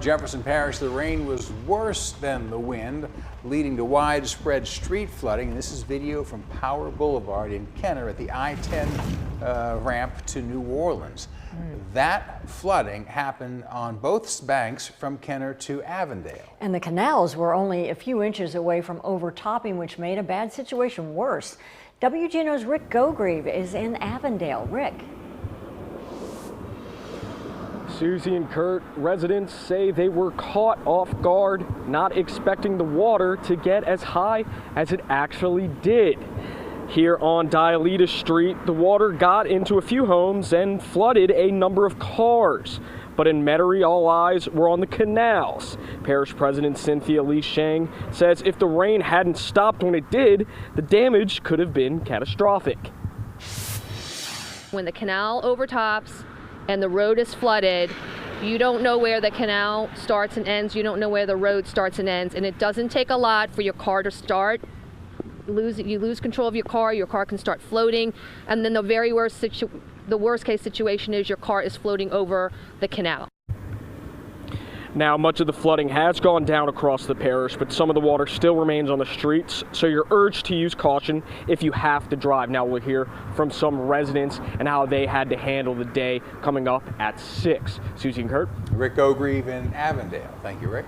Jefferson Parish, the rain was worse than the wind, leading to widespread street flooding. This is video from Power Boulevard in Kenner at the I-10 ramp to New Orleans. That flooding happened on both banks from Kenner to Avondale. And the canals were only a few inches away from overtopping, which made a bad situation worse. WGNO's Rick Gogrieve is in Avondale. Rick. Susie and Kurt, residents say they were caught off guard, not expecting the water to get as high as it actually did. Here on Dialita Street, the water got into a few homes and flooded a number of cars. But in Metairie, all eyes were on the canals. Parish President Cynthia Lee Sheng says if the rain hadn't stopped when it did, the damage could have been catastrophic. When the canal overtops and the road is flooded, you don't know where the canal starts and ends. You don't know where the road starts and ends. And it doesn't take a lot for your car to start. You lose control of your car can start floating. And then the very worst case situation is your car is floating over the canal. Now, much of the flooding has gone down across the parish, but some of the water still remains on the streets, so you're urged to use caution if you have to drive. Now, we'll hear from some residents and how they had to handle the day coming up at 6. Susie and Kurt. Rick Gogrieve in Avondale. Thank you, Rick.